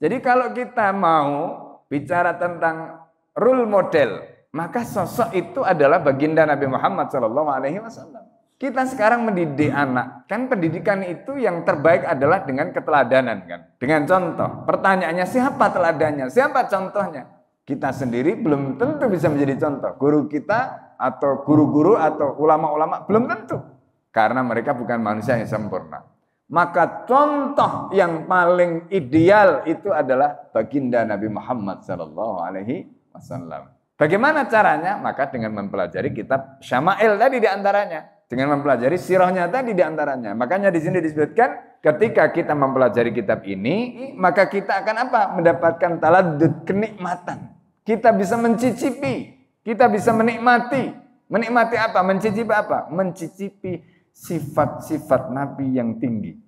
Jadi kalau kita mau bicara tentang role model, maka sosok itu adalah baginda Nabi Muhammad SAW. Kita sekarang mendidik anak, kan pendidikan itu yang terbaik adalah dengan keteladanan, kan? Dengan contoh. Pertanyaannya, siapa teladannya? Siapa contohnya? Kita sendiri belum tentu bisa menjadi contoh. Guru kita atau guru-guru atau ulama-ulama belum tentu. Karena mereka bukan manusia yang sempurna. Maka contoh yang paling ideal itu adalah baginda Nabi Muhammad SAW. Bagaimana caranya? Maka dengan mempelajari kitab Syama'il tadi diantaranya. Dengan mempelajari sirahnya tadi diantaranya. Makanya di sini disebutkan ketika kita mempelajari kitab ini, maka kita akan apa? Mendapatkan taladdud, kenikmatan. Kita bisa mencicipi, kita bisa menikmati. Menikmati apa? Mencicipi apa? Mencicipi sifat-sifat Nabi yang tinggi.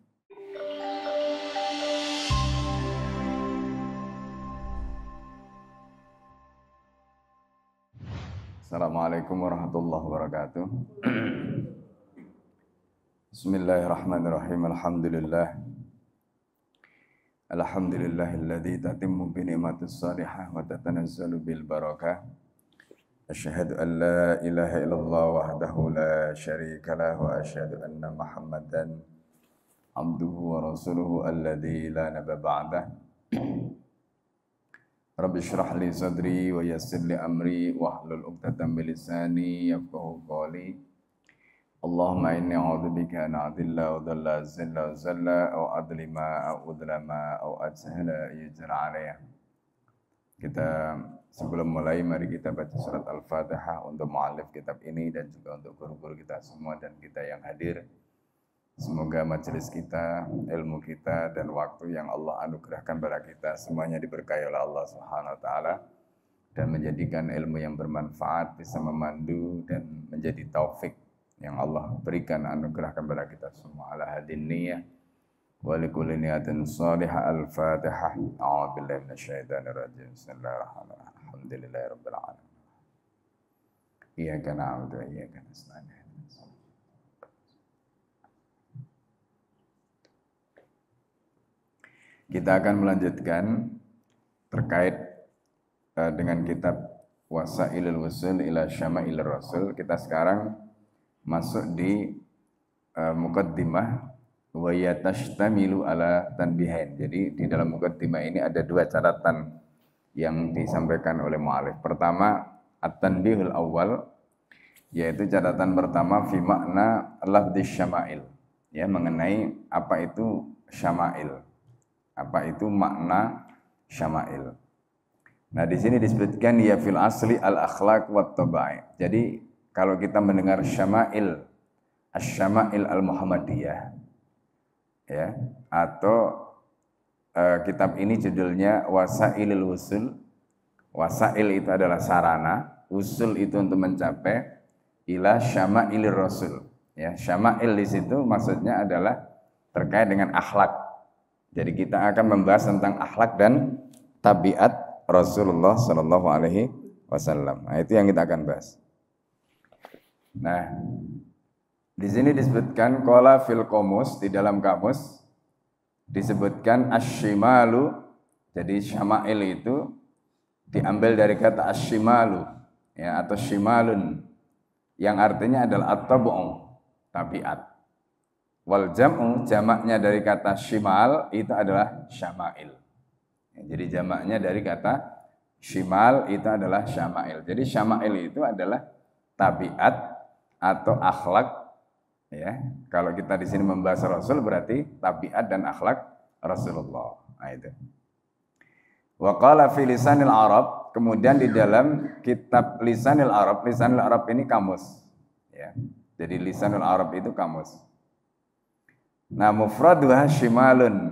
Assalamualaikum warahmatullahi wabarakatuh. Bismillahirrahmanirrahim. Alhamdulillahilladzi tatimmu bi ni'matis salihah wa tatanazzalu bil barakah. Asyhadu an la ilaha illallah wahdahu la syarika lah wa asyhadu anna Muhammadan abduhu wa rasuluhu alladzi la nabiyya ba'dah. Rabbi shrah li sadri wa yassir li amri wahlul 'uqdatam min lisani yafqahu qawli. Allahumma inni a'udzubika an a'dilla wa dhalla zilla wa zalla aw adlima aw udlama aw ajhala yajra 'alayya. Kita sebelum mulai mari kita baca surat Al-Fatihah untuk muallif kitab ini dan juga untuk guru-guru kita semua dan kita yang hadir. Semoga majelis kita, ilmu kita, dan waktu yang Allah anugerahkan pada kita semuanya diberkahi oleh Allah Subhanahu wa taala dan menjadikan ilmu yang bermanfaat, bisa memandu dan menjadi taufik yang Allah berikan anugerahkan pada kita semua. Ala hadin niyah wa likulli niyatin salihah. Al-Fatihah. A'udzubillahi minasyaitonir rajim. Bismillahirrahmanirrahim. Alhamdulillahirabbil alamin. Iyyaka na'budu wa iyyaka nasta'in. Kita akan melanjutkan terkait dengan kitab Wasailul Wusul ila Syama'il Rasul. Kita sekarang masuk di muqaddimah wa yatashtamilu ala tanbihain. Jadi di dalam muqaddimah ini ada dua catatan yang disampaikan oleh mu'alif. Pertama, at-tanbihul awal, yaitu catatan pertama fi makna lafdz syama'il, ya, mengenai apa itu syama'il. Apa itu makna syama'il? Nah, di sini disebutkan ya fil asli al akhlaq wat tabai. Jadi kalau kita mendengar syama'il, asy-syama'il al Muhammadiyah, ya, atau kitab ini judulnya Wasailul Wusul. Wasail itu adalah sarana, usul itu untuk mencapai, ila syama'ilir Rasul. Ya, syama'il di situ maksudnya adalah terkait dengan akhlak. Jadi kita akan membahas tentang akhlak dan tabiat Rasulullah Sallallahu Alaihi Wasallam. Nah, itu yang kita akan bahas. Nah, di sini disebutkan qala fil qamus, di dalam kamus disebutkan asy-syimalu. Jadi syama'il itu diambil dari kata asy-syimalu, ya, atau syimalun, yang artinya adalah at-tabu'u, tabiat. Wal jam'u, jamaknya dari kata syimal itu adalah syama'il. Jadi jamaknya dari kata syimal itu adalah syama'il. Jadi syama'il itu adalah tabiat atau akhlak, ya. Kalau kita di sini membahas Rasul berarti tabiat dan akhlak Rasulullah. Nah, itu. Wa qala fi lisanil Arab, kemudian di dalam kitab Lisanil Arab ini kamus, ya. Jadi Lisanul Arab itu kamus. Nah, mufraduha syimalun.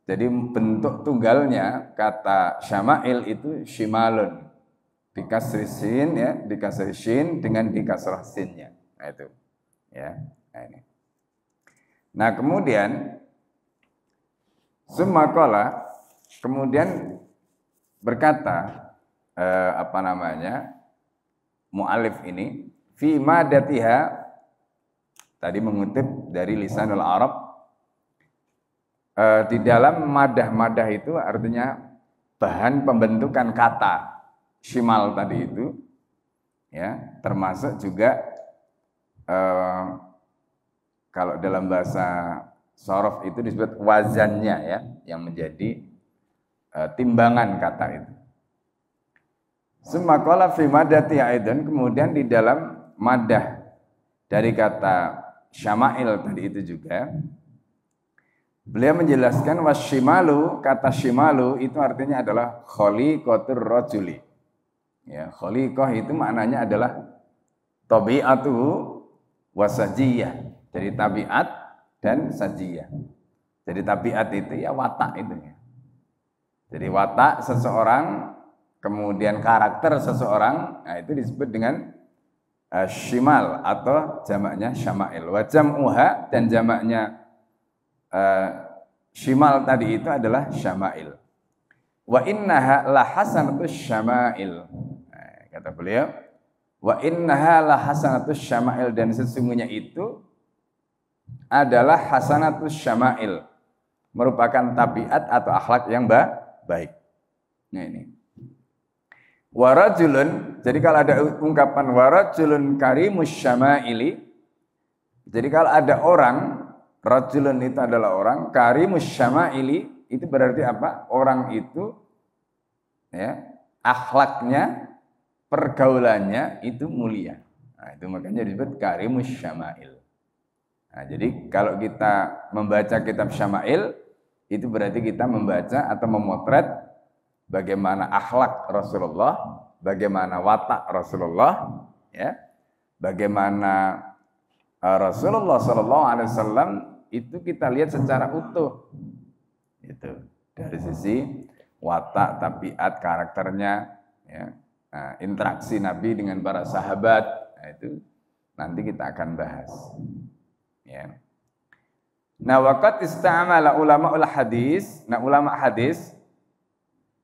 Jadi bentuk tunggalnya kata syama'il itu syimalun. Dikasri sin, ya, dikasri shin dengan dikasrah sinnya. Nah, itu. Ya. Nah, ini. Nah, kemudian summa qala, kemudian berkata mu'alif ini fi madatiha, tadi mengutip dari Lisanul Arab, Di dalam madah itu artinya bahan pembentukan kata shimal tadi itu, ya, termasuk juga kalau dalam bahasa sorof itu disebut wazannya, ya, yang menjadi timbangan kata itu. Sumaqala fi madati aidan, kemudian di dalam madah dari kata syama'il tadi itu juga beliau menjelaskan wasyimalu, kata syimalu itu artinya adalah khaliqatur rajuli. Ya, khaliqah itu maknanya adalah tabi'atuhu wasajiyah. Jadi tabiat dan sajiyah. Jadi tabiat itu ya watak itu ya. Jadi watak seseorang, kemudian karakter seseorang, nah itu disebut dengan syimal atau jamaknya syama'il. Wa jam'uha, dan jamaknya syimal tadi itu adalah syama'il. Wa innaha la hasanatus syama'il. Nah, kata beliau, wa innaha la hasanatus syama'il, dan sesungguhnya itu adalah hasanatus syama'il, merupakan tabiat atau akhlak yang baik. Nah ini. Warajulun, jadi kalau ada ungkapan warajulun karimus syama'ili, jadi kalau ada orang, rajulun itu adalah orang, karimus syama'ili, itu berarti apa? Orang itu, ya, akhlaknya, pergaulannya itu mulia. Nah, itu makanya disebut karimus syama'il. Nah, jadi kalau kita membaca kitab syama'il, itu berarti kita membaca atau memotret bagaimana akhlak Rasulullah, bagaimana watak Rasulullah, ya, bagaimana Rasulullah SAW itu kita lihat secara utuh, itu dari sisi watak, tabiat, karakternya, ya, nah, interaksi Nabi dengan para sahabat, nah, itu nanti kita akan bahas, ya. Nah, waqad istamala ulama'ul hadis, nah ulama hadis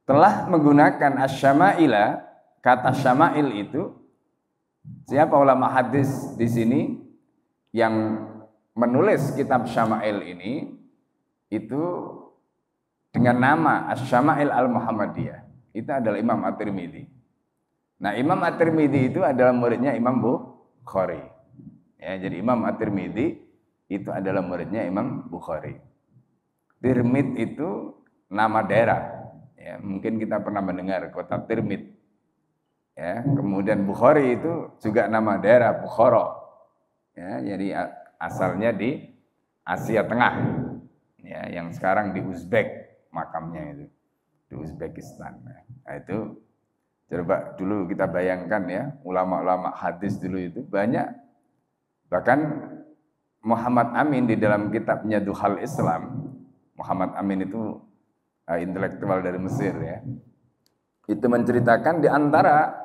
telah menggunakan asyama'ila, kata syama'il itu. Siapa ulama hadis di sini yang menulis kitab syama'il ini? Itu dengan nama Asy-Syama'il Al-Muhammadiyah. Itu adalah Imam At-Tirmidzi. Nah, Imam At-Tirmidzi itu adalah muridnya Imam Bukhari. Ya, jadi Imam At-Tirmidzi itu adalah muridnya Imam Bukhari. Tirmidz itu nama daerah. Ya, mungkin kita pernah mendengar kota Tirmidz. Ya, kemudian Bukhari itu juga nama daerah, Bukhara. Ya, jadi asalnya di Asia Tengah. Ya, yang sekarang di Uzbek makamnya itu. Di Uzbekistan. Nah, itu coba dulu kita bayangkan ya, ulama-ulama hadis dulu itu banyak. Bahkan Muhammad Amin di dalam kitabnya Duhal Islam, Muhammad Amin itu intelektual dari Mesir ya, itu menceritakan di antara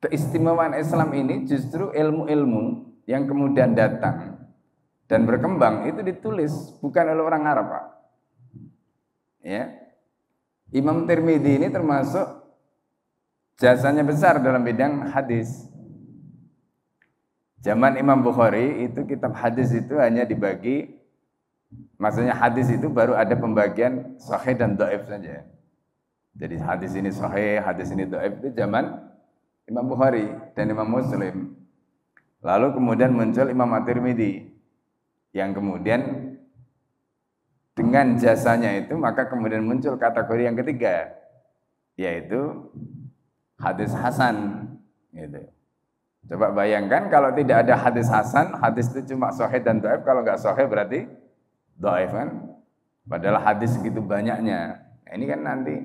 keistimewaan Islam ini justru ilmu-ilmu yang kemudian datang dan berkembang itu ditulis bukan oleh orang Arab, Pak. Ya. Imam Tirmidzi ini termasuk jasanya besar dalam bidang hadis. Zaman Imam Bukhari itu kitab hadis itu hanya dibagi, maksudnya hadis itu baru ada pembagian sahih dan dhaif saja. Jadi hadis ini sahih, hadis ini dhaif itu zaman Imam Bukhari dan Imam Muslim. Lalu kemudian muncul Imam At-Tirmidzi yang kemudian dengan jasanya itu maka kemudian muncul kategori yang ketiga, yaitu hadis hasan gitu. Coba bayangkan kalau tidak ada hadis hasan, hadis itu cuma sahih dan dhaif, kalau nggak sahih berarti dhaif kan? Padahal hadis segitu banyaknya. Nah, ini kan nanti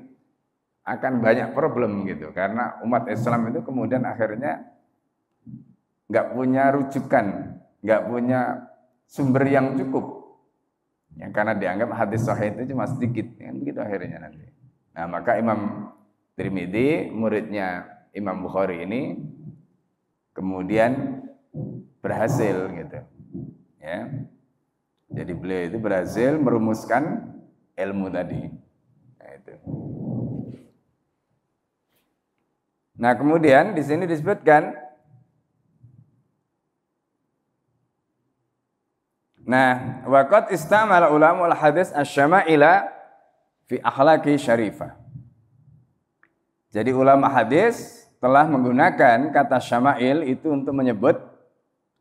akan banyak problem gitu, karena umat Islam itu kemudian akhirnya nggak punya rujukan, nggak punya sumber yang cukup. Ya, karena dianggap hadis sahih itu cuma sedikit, kan begitu akhirnya nanti. Nah, maka Imam Tirmidzi, muridnya Imam Bukhari ini kemudian berhasil gitu. Ya. Jadi beliau itu berhasil merumuskan ilmu tadi. Nah, itu. Nah, kemudian di sini disebutkan Nah, waqad istamala ulama al-hadis asy-syama'ila fi akhlaqi syarifah. Jadi ulama hadis telah menggunakan kata syama'il itu untuk menyebut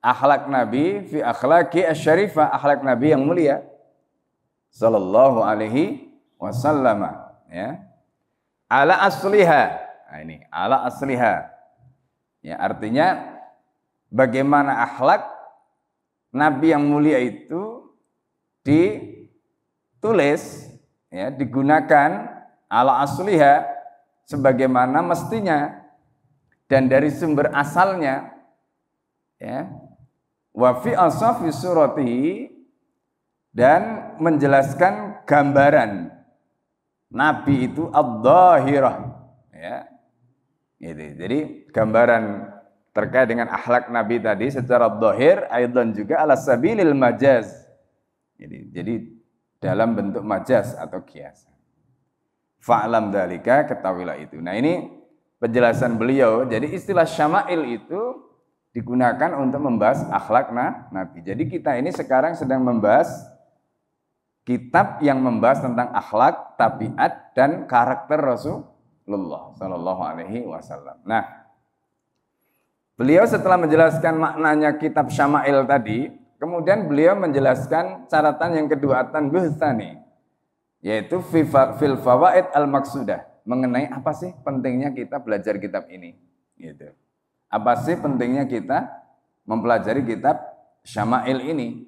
akhlak Nabi fi akhlaqi asy-syarifah, akhlak Nabi yang mulia sallallahu alaihi wasallam, ya. Ala asliha. Nah, ini ala asliha. Ya, artinya bagaimana akhlak Nabi yang mulia itu ditulis, ya, digunakan ala asliha sebagaimana mestinya dan dari sumber asalnya, ya. Wa fi ashafi suratihi, dan menjelaskan gambaran Nabi itu ad-dhahirah, ya. Jadi gambaran terkait dengan akhlak Nabi tadi secara dhahir aidan juga ala sabilil majaz. Jadi dalam bentuk majaz atau kiasan. Fa'lam dzalika, ketahuilah itu. Nah, ini penjelasan beliau. Jadi istilah syama'il itu digunakan untuk membahas akhlak Nabi. Jadi kita ini sekarang sedang membahas kitab yang membahas tentang akhlak, tabiat dan karakter Rasulullah sallallahu alaihi wasallam. Nah, beliau setelah menjelaskan maknanya kitab Syama'il tadi, kemudian beliau menjelaskan catatan yang kedua, at-tanbih tsani, yaitu fil fawaid al-maqsudah, mengenai apa sih pentingnya kita belajar kitab ini, gitu. Apa sih pentingnya kita mempelajari kitab Syama'il ini,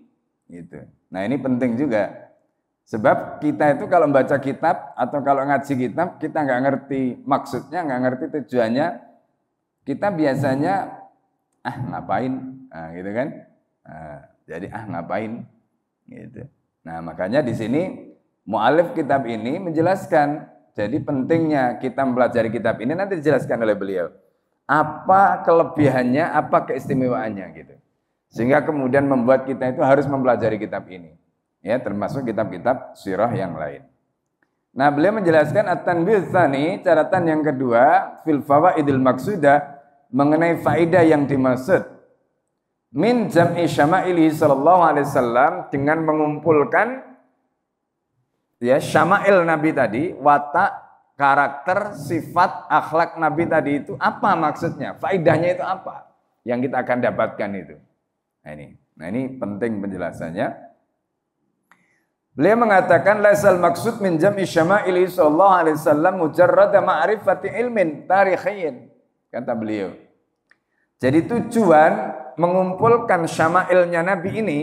gitu. Nah, ini penting juga. Sebab kita itu kalau membaca kitab atau kalau ngaji kitab, kita nggak ngerti maksudnya, nggak ngerti tujuannya, kita biasanya ngapain, gitu kan? Jadi ngapain, gitu. Nah, makanya di sini mu'alif kitab ini menjelaskan, jadi pentingnya kita mempelajari kitab ini nanti dijelaskan oleh beliau. Apa kelebihannya, apa keistimewaannya, gitu. Sehingga kemudian membuat kita itu harus mempelajari kitab ini. Ya, termasuk kitab-kitab sirah yang lain. Nah, beliau menjelaskan at-tanbih tsani, catatan yang kedua, fil fawaidil maqsudah, mengenai faedah yang dimaksud min jam'i syama'ili sallallahu alaihi wasallam, dengan mengumpulkan, ya, syama'il Nabi tadi, watak, karakter, sifat, akhlak Nabi tadi itu apa maksudnya? Faedahnya itu apa yang kita akan dapatkan itu? Nah, ini penting penjelasannya. Beliau mengatakan laisal maksud min jam'i syama'ili sallallahu alaihi wasallam mujarrad ma'rifati ilmin tarikhiyin, kata beliau. Jadi tujuan mengumpulkan syama'ilnya Nabi ini,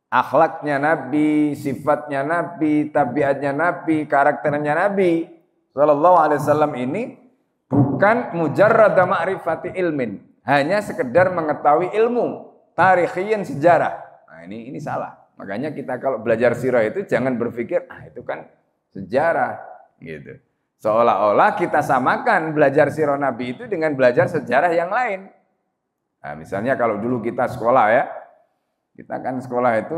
akhlaknya Nabi, sifatnya Nabi, tabiatnya Nabi, karakternya Nabi sallallahu alaihi wasallam ini bukan mujarrad ma'rifati ilmin, hanya sekedar mengetahui ilmu tarikhiyin, sejarah. Nah, ini salah. Makanya kita kalau belajar sirah itu jangan berpikir itu kan sejarah, gitu. Seolah-olah kita samakan belajar sirah Nabi itu dengan belajar sejarah yang lain. Nah, misalnya kalau dulu kita sekolah, ya, kita kan sekolah itu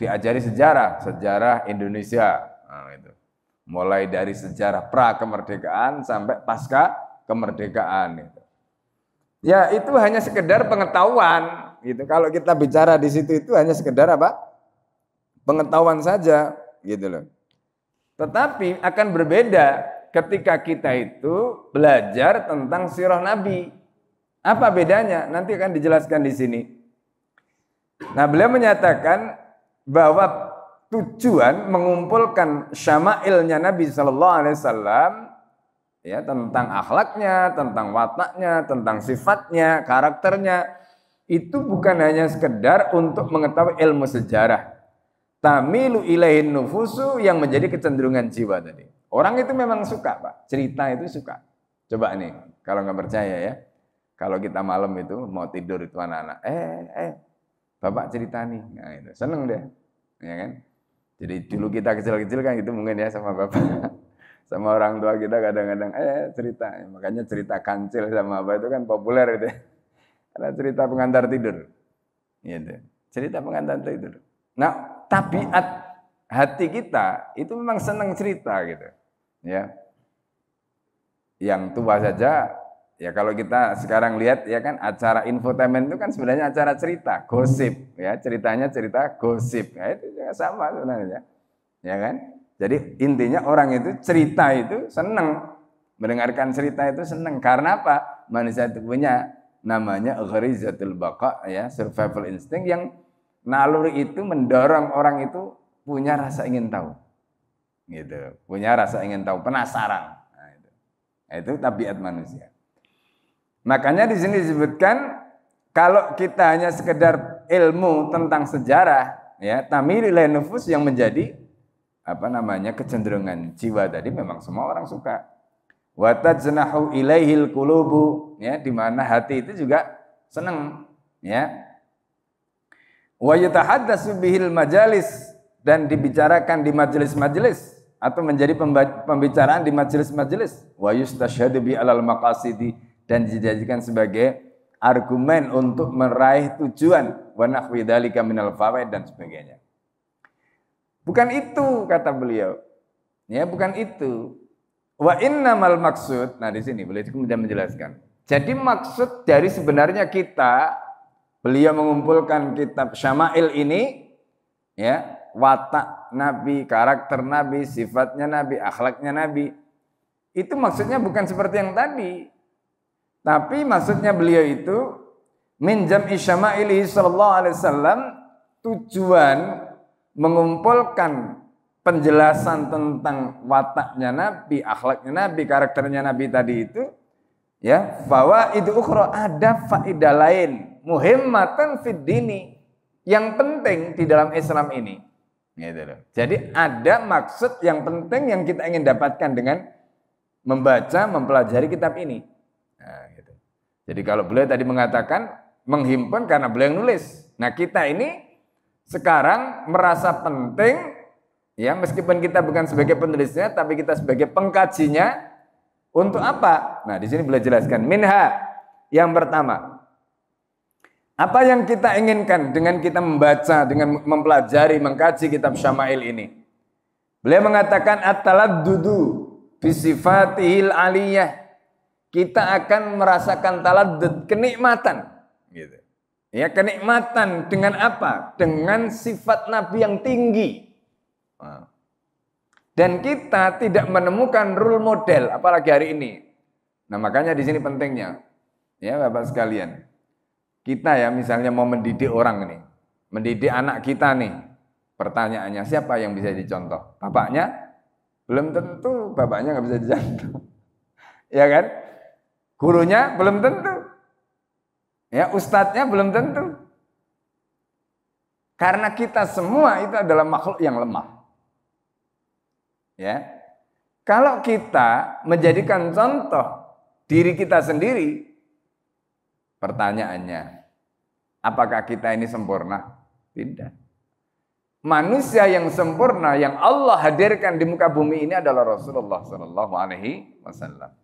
diajari sejarah Indonesia. Nah, itu. Mulai dari sejarah pra kemerdekaan sampai pasca kemerdekaan, gitu. Ya, itu hanya sekedar pengetahuan, gitu. Kalau kita bicara di situ itu hanya sekedar apa? Pengetahuan saja, gitu loh. Tetapi akan berbeda ketika kita itu belajar tentang sirah Nabi. Apa bedanya? Nanti akan dijelaskan di sini. Nah, beliau menyatakan bahwa tujuan mengumpulkan syama'ilnya Nabi sallallahu alaihi wasallam, ya, tentang akhlaknya, tentang wataknya, tentang sifatnya, karakternya, itu bukan hanya sekedar untuk mengetahui ilmu sejarah. Tamilu ilaihin nufusu, yang menjadi kecenderungan jiwa tadi. Orang itu memang suka, Pak. Cerita itu suka. Coba nih, kalau nggak percaya, ya. Kalau kita malam itu mau tidur itu anak-anak, Bapak cerita nih. Nah, itu seneng deh. Ya kan? Jadi dulu kita kecil-kecil kan gitu mungkin, ya, sama Bapak. Sama orang tua kita kadang-kadang cerita. Makanya cerita kancil sama apa itu kan populer itu. Karena cerita pengantar tidur. Gitu. Cerita pengantar tidur. Nah, tabiat hati kita itu memang senang cerita, gitu, ya. Yang tua saja ya kalau kita sekarang lihat ya kan acara infotainment itu kan sebenarnya acara cerita, gosip ya, ceritanya cerita gosip. Ya, itu juga sama sebenarnya. Ya kan? Jadi intinya orang itu cerita itu senang, mendengarkan cerita itu senang. Karena apa? Manusia itu punya namanya gharizatul baqa ya, survival instinct yang naluri itu mendorong orang itu punya rasa ingin tahu. Gitu. Punya rasa ingin tahu, penasaran. Nah, itu tabiat manusia. Makanya di sini disebutkan kalau kita hanya sekedar ilmu tentang sejarah ya, tamilil nufus yang menjadi kecenderungan jiwa tadi memang semua orang suka. Wa tajnahu ilaihil qulubu ya, di mana hati itu juga senang ya. Wa yatahaddatsu bihil majalis, dan dibicarakan di majelis-majelis atau menjadi pembicaraan di majelis-majelis. Wa yustasyhadu bi alal maqasidi, dan dijadikan sebagai argumen untuk meraih tujuan, wa nahwi dzalika minal fawaid, dan sebagainya. Bukan itu kata beliau. Ya, bukan itu. Wa innamal maksud. Nah, di sini beliau kemudian menjelaskan. Jadi maksud dari sebenarnya kita, beliau mengumpulkan kitab Syama'il ini ya, watak Nabi, karakter Nabi, sifatnya Nabi, akhlaknya Nabi. Itu maksudnya bukan seperti yang tadi. Tapi maksudnya beliau itu min jam'i syama'ilihi sallallahu alaihi wasallam, tujuan mengumpulkan penjelasan tentang wataknya Nabi, akhlaknya Nabi, karakternya Nabi tadi itu ya, fawaidu ukhra, ada faedah lain muhimmatan fid dini, yang penting di dalam Islam ini. Gitu loh. Jadi ada maksud yang penting yang kita ingin dapatkan dengan membaca, mempelajari kitab ini. Nah, gitu. Jadi kalau beliau tadi mengatakan menghimpun karena beliau yang nulis. Nah, kita ini sekarang merasa penting ya, meskipun kita bukan sebagai penulisnya tapi kita sebagai pengkajinya. Untuk apa? Nah, di sini beliau jelaskan minha, yang pertama, apa yang kita inginkan dengan kita membaca, dengan mempelajari, mengkaji kitab Syama'il ini. Beliau mengatakan at-taladdudu bi sifatihil aliyah. Kita akan merasakan taladdud, kenikmatan gitu. Ya, kenikmatan dengan apa? Dengan sifat Nabi yang tinggi. Dan kita tidak menemukan role model, apalagi hari ini. Nah, makanya di sini pentingnya, ya Bapak sekalian, kita ya misalnya mau mendidik orang ini, mendidik anak kita nih, pertanyaannya siapa yang bisa dicontoh? Bapaknya? Belum tentu bapaknya nggak bisa dicontoh. Ya kan? Gurunya? Belum tentu. Ya, ustadznya belum tentu. Karena kita semua itu adalah makhluk yang lemah. Ya. Kalau kita menjadikan contoh diri kita sendiri, pertanyaannya, apakah kita ini sempurna? Tidak. Manusia yang sempurna yang Allah hadirkan di muka bumi ini adalah Rasulullah sallallahu alaihi wasallam.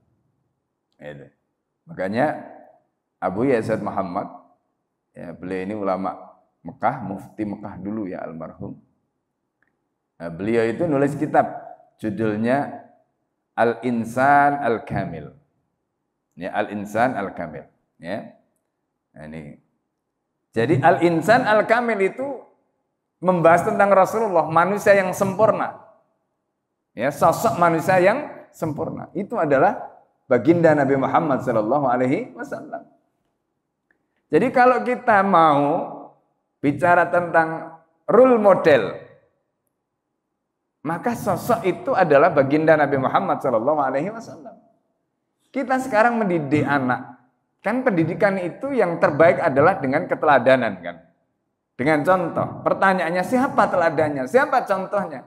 Makanya Abu Yazid Muhammad, ya, beliau ini ulama Mekah, mufti Mekah dulu ya, almarhum. Nah, beliau itu nulis kitab, judulnya Al-Insan Al-Kamil. Ya, Al-Insan Al-Kamil. Ya. Nah, ini. Jadi Al-Insan Al-Kamil itu membahas tentang Rasulullah, manusia yang sempurna. Ya, sosok manusia yang sempurna. Itu adalah baginda Nabi Muhammad sallallahu alaihi wasallam. Jadi kalau kita mau bicara tentang role model, maka sosok itu adalah baginda Nabi Muhammad sallallahu alaihi wasallam. Kita sekarang mendidik anak, kan pendidikan itu yang terbaik adalah dengan keteladanan kan. Dengan contoh. Pertanyaannya, siapa teladannya? Siapa contohnya?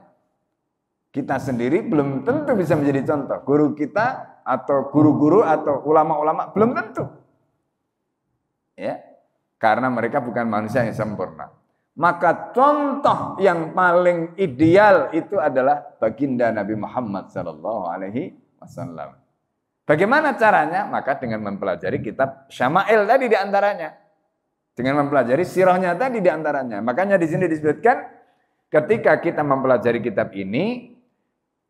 Kita sendiri belum tentu bisa menjadi contoh. Guru kita atau guru-guru atau ulama-ulama belum tentu. Ya, karena mereka bukan manusia yang sempurna. Maka contoh yang paling ideal itu adalah baginda Nabi Muhammad sallallahu alaihi wasallam. Bagaimana caranya? Maka dengan mempelajari kitab Syama'il tadi di antaranya. Dengan mempelajari sirahnya tadi di antaranya. Makanya di sini disebutkan ketika kita mempelajari kitab ini,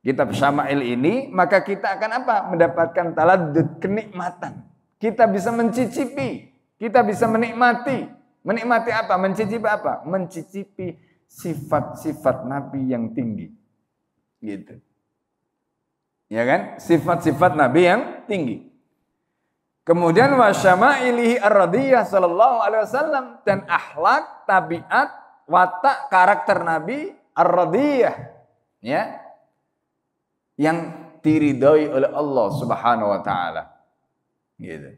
kitab Syama'il ini, maka kita akan apa? Mendapatkan taladdud, kenikmatan. kita bisa mencicipi, kita bisa menikmati. Menikmati apa? Mencicipi apa? Mencicipi sifat-sifat Nabi yang tinggi. Gitu. Ya kan? Sifat-sifat Nabi yang tinggi. Kemudian wa syama'ilihi ar-radiyah sallallahu alaihi wasallam, dan akhlak, tabiat, watak, karakter Nabi ar-radiyah, ya. Yang diridhai oleh Allah Subhanahu wa taala. Gitu.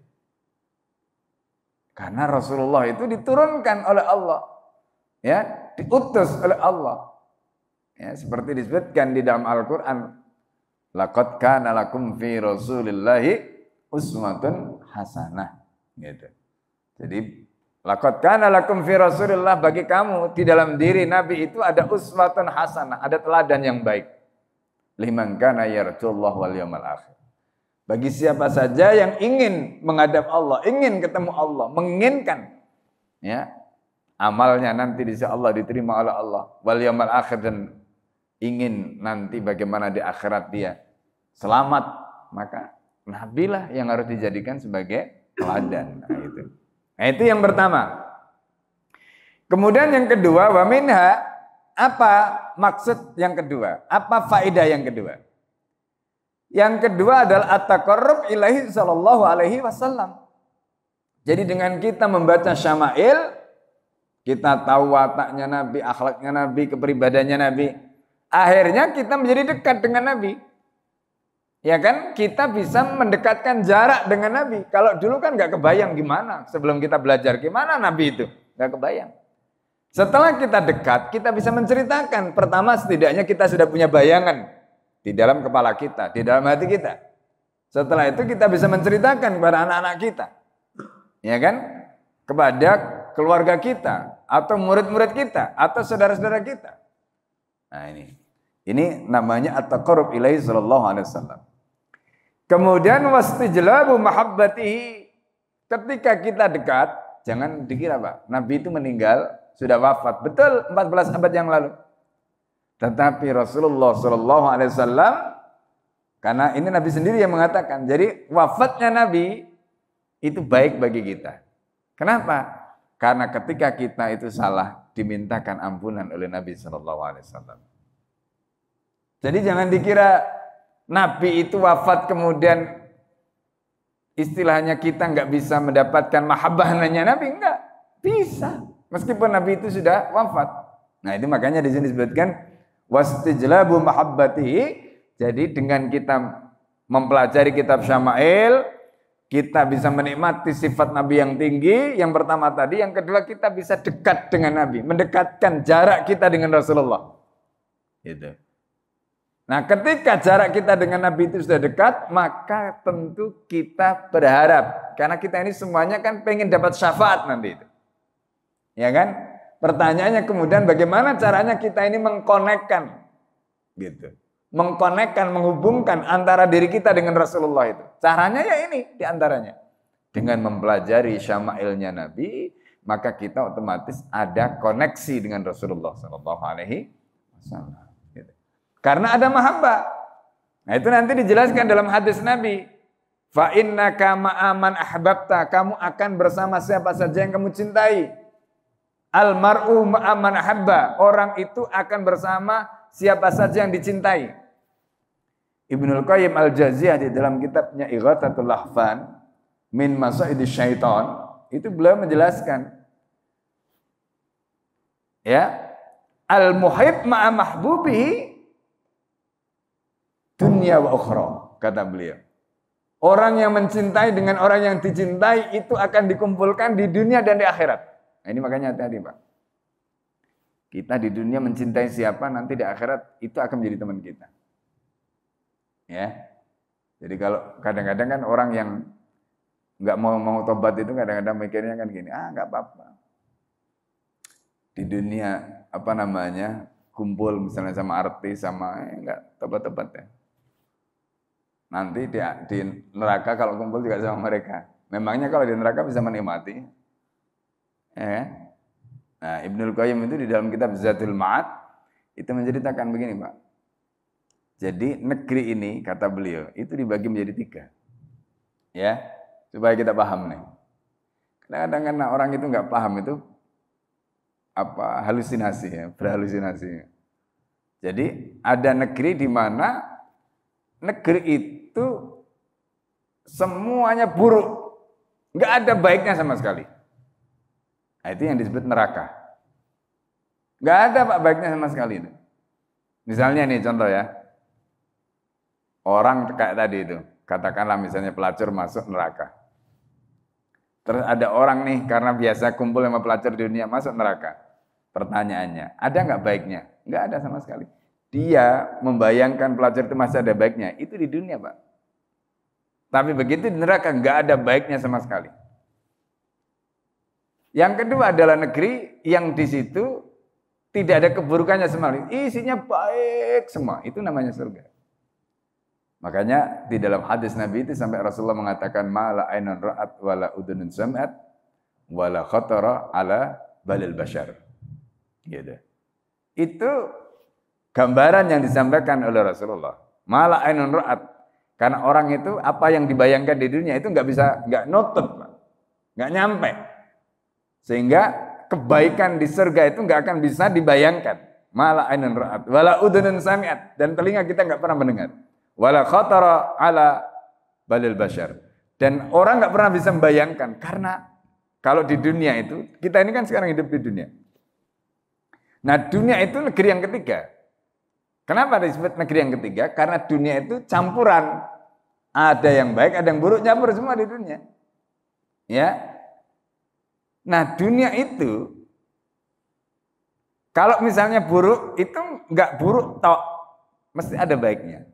Karena Rasulullah itu diturunkan oleh Allah. Ya, diutus oleh Allah. Ya, seperti disebutkan di dalam Al-Qur'an, laqad kana lakum fi Rasulillahi uswatun hasanah, gitu. Jadi laqad kana lakum fi Rasulillah, bagi kamu di dalam diri Nabi itu ada uswatun hasanah, ada teladan yang baik. Liman kana yarjullah wal yawmal akhir. Bagi siapa saja yang ingin menghadap Allah, ingin ketemu Allah, menginginkan ya amalnya nanti di sisi Allah diterima oleh Allah, wal yawmal akhir, dan ingin nanti bagaimana di akhirat dia selamat, maka Nabi lah yang harus dijadikan sebagai teladan. Nah, itu yang pertama. Kemudian yang kedua, wa minha, apa maksud yang kedua? Apa faedah yang kedua? Yang kedua adalah at-taqarrub ilahi sallallahu alaihi wasallam. Jadi dengan kita membaca syama'il, kita tahu wataknya Nabi, akhlaknya Nabi, kepribadiannya Nabi. Akhirnya kita menjadi dekat dengan Nabi. Ya kan, kita bisa mendekatkan jarak dengan Nabi. Kalau dulu kan nggak kebayang gimana sebelum kita belajar gimana Nabi itu, nggak kebayang. Setelah kita dekat, kita bisa menceritakan. Pertama, setidaknya kita sudah punya bayangan di dalam kepala kita, di dalam hati kita. Setelah itu kita bisa menceritakan kepada anak-anak kita, ya kan, kepada keluarga kita, atau murid-murid kita, atau saudara-saudara kita. Nah ini namanya at-taqarrub ilaihi sallallahu alaihi wasallam. Kemudian wastijlabu mahabbatihi, ketika kita dekat, jangan dikira Pak, Nabi itu meninggal, sudah wafat. Betul, 14 abad yang lalu. Tetapi Rasulullah sallallahu alaihi wasallam, karena ini Nabi sendiri yang mengatakan, jadi wafatnya Nabi itu baik bagi kita. Kenapa? Karena ketika kita itu salah, dimintakan ampunan oleh Nabi sallallahu alaihi wasallam. Jadi jangan dikira Nabi itu wafat kemudian istilahnya kita nggak bisa mendapatkan mahabbahnya Nabi, enggak bisa. Meskipun Nabi itu sudah wafat. Nah itu makanya di sini disebutkan wastijlabu mahabbatihi. Jadi dengan kita mempelajari kitab Syama'il, kita bisa menikmati sifat Nabi yang tinggi. Yang pertama tadi, yang kedua kita bisa dekat dengan Nabi, mendekatkan jarak kita dengan Rasulullah. Gitu. Nah ketika jarak kita dengan Nabi itu sudah dekat, maka tentu kita berharap, karena kita ini semuanya kan pengen dapat syafaat nanti itu, ya kan? Pertanyaannya kemudian bagaimana caranya kita ini mengkonekkan, gitu, mengkonekkan, menghubungkan antara diri kita dengan Rasulullah itu. Caranya ya ini diantaranya dengan mempelajari syama'ilnya Nabi, maka kita otomatis ada koneksi dengan Rasulullah Sallallahu Alaihi Wasallam. Karena ada mahabbah. Nah itu nanti dijelaskan dalam hadis Nabi. Fa innaka ma'aman ahbabta, kamu akan bersama siapa saja yang kamu cintai. Al mar'u ma'aman ahabba, orang itu akan bersama siapa saja yang dicintai. Ibnul Qayyim Al-Jaziyah di dalam kitabnya Ighathatul Lahfan min Masaidis Syaitan, itu beliau menjelaskan, ya, al muhib ma'a mahbubihi dunia wa ukhra, kata beliau. Orang yang mencintai dengan orang yang dicintai itu akan dikumpulkan di dunia dan di akhirat. Nah ini makanya hati-hati Pak. Kita di dunia mencintai siapa, nanti di akhirat itu akan menjadi teman kita. Ya. Jadi kalau kadang-kadang kan orang yang nggak mau tobat itu kadang-kadang mikirnya kan gini, nggak apa-apa. Di dunia kumpul misalnya sama artis sama nggak tobat-tobat ya. Nanti di neraka kalau kumpul juga sama mereka. Memangnya kalau di neraka bisa menikmati? Ya. Nah, Ibnul Qayyim itu di dalam kitab Zadul Ma'ad itu menceritakan begini, Pak. Jadi negeri ini, kata beliau, itu dibagi menjadi 3. Ya. supaya kita paham nih. Kadang-kadang orang itu nggak paham itu halusinasi ya, berhalusinasi. Jadi ada negeri di mana negeri itu semuanya buruk, nggak ada baiknya sama sekali. Nah, itu yang disebut neraka. Nggak ada baiknya sama sekali. Misalnya nih contoh ya, orang kayak tadi itu, katakanlah misalnya pelacur masuk neraka. Terus ada orang nih karena biasa kumpul sama pelacur di dunia masuk neraka. Pertanyaannya, ada nggak baiknya? Nggak ada sama sekali. Dia membayangkan pelacur itu masih ada baiknya. Itu di dunia, Pak. Tapi begitu di neraka nggak ada baiknya sama sekali. Yang kedua adalah negeri yang di situ tidak ada keburukannya sama sekali. Isinya baik semua. Itu namanya surga. Makanya di dalam hadis Nabi itu sampai Rasulullah mengatakan mala ainun ra'at wala udunun sam'at wala khatara ala balil bashar. Gitu. Itu gambaran yang disampaikan oleh Rasulullah. Mala ainun ra'at. Karena orang itu apa yang dibayangkan di dunia itu nggak nutup, nggak nyampe. Sehingga kebaikan di surga itu nggak akan bisa dibayangkan. Mala ainun ra'at wala udunun sami'at, dan telinga kita nggak pernah mendengar. Wala khatara ala balil bashar. Dan orang nggak pernah bisa membayangkan, karena kalau di dunia itu, kita ini kan sekarang hidup di dunia. Nah, dunia itu negeri yang ketiga. Kenapa disebut negeri yang ketiga? Karena dunia itu campuran. Ada yang baik, ada yang buruk, nyampur semua di dunia. Ya. Nah, dunia itu kalau misalnya buruk, itu enggak buruk tok, mesti ada baiknya.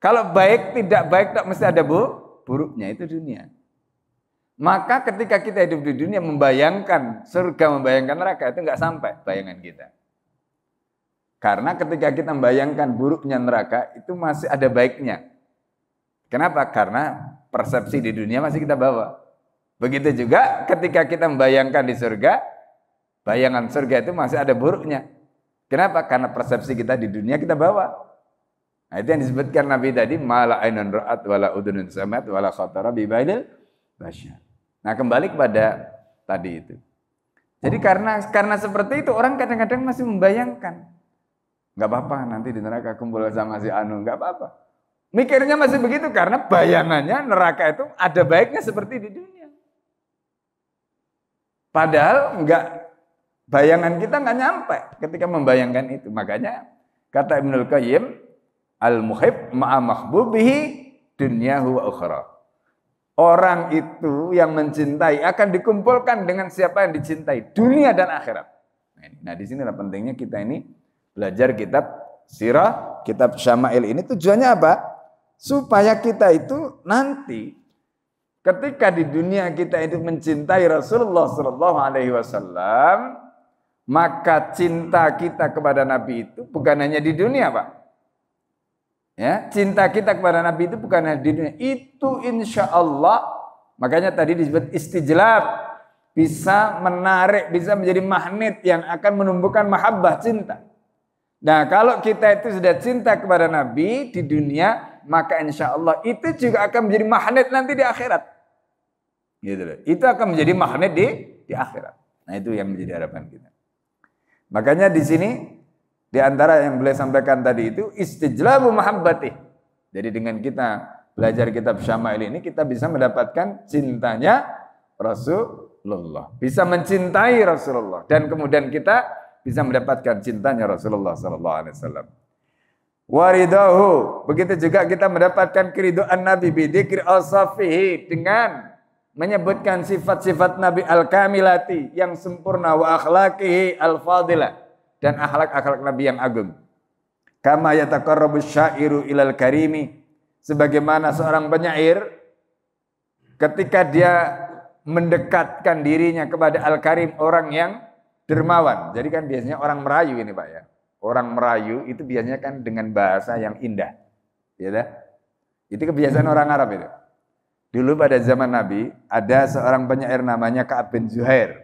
Kalau baik tidak baik tok, mesti ada buruknya, itu dunia. Maka ketika kita hidup di dunia membayangkan surga, membayangkan neraka, itu enggak sampai bayangan kita. Karena ketika kita membayangkan buruknya neraka, itu masih ada baiknya. Kenapa? Karena persepsi di dunia masih kita bawa. Begitu juga ketika kita membayangkan di surga, bayangan surga itu masih ada buruknya. Kenapa? Karena persepsi kita di dunia kita bawa. Nah, itu yang disebutkan Nabi tadi, mala ainun ra'at wala udunun sami'at wala khatara bi balil bashar. Nah, kembali kepada tadi itu. Jadi karena seperti itu orang kadang-kadang masih membayangkan. Enggak apa-apa, nanti di neraka kumpul sama si Anu, enggak apa-apa. Mikirnya masih begitu karena bayangannya neraka itu ada baiknya seperti di dunia. Padahal bayangan kita enggak nyampe ketika membayangkan itu. Makanya kata Ibnul Qayyim, al-muhib ma'a mahbubihi dunyahu wa ukhra. Orang itu yang mencintai akan dikumpulkan dengan siapa yang dicintai, dunia dan akhirat. Nah, di sinilah pentingnya kita ini belajar kitab sirah, kitab syama'il ini tujuannya apa? Supaya kita itu nanti ketika di dunia kita itu mencintai Rasulullah SAW, maka cinta kita kepada Nabi itu bukan hanya di dunia, Pak. Ya, cinta kita kepada Nabi itu bukan hanya di dunia. Itu insya Allah, makanya tadi disebut istijlab, bisa menarik, bisa menjadi magnet yang akan menumbuhkan mahabbah, cinta. Nah, kalau kita itu sudah cinta kepada Nabi di dunia, maka insya Allah itu juga akan menjadi magnet nanti di akhirat. Gitu loh. Itu akan menjadi magnet di akhirat. Nah, itu yang menjadi harapan kita. Makanya di sini di antara yang beliau sampaikan tadi itu istijlabu mahabbatih. Jadi dengan kita belajar kitab Syama'il ini kita bisa mendapatkan cintanya Rasulullah. Bisa mencintai Rasulullah dan kemudian kita bisa mendapatkan cintanya Rasulullah sallallahu alaihi wasallam. Waridahu, begitu juga kita mendapatkan keridhaan Nabi bidzikri ausafihi, dengan menyebutkan sifat-sifat Nabi al-kamilati yang sempurna, wa akhlaqihi al-fadilah, dan akhlak-akhlak Nabi yang agung. Kama yataqarrabu syairu ilal karimi, sebagaimana seorang penyair ketika dia mendekatkan dirinya kepada al-karim, orang yang dermawan. Jadi kan biasanya orang merayu ini, Pak, ya. Orang merayu itu biasanya kan dengan bahasa yang indah. Ya dah? Itu kebiasaan orang Arab itu. Dulu pada zaman Nabi ada seorang penyair namanya Ka'ab bin Zuhair.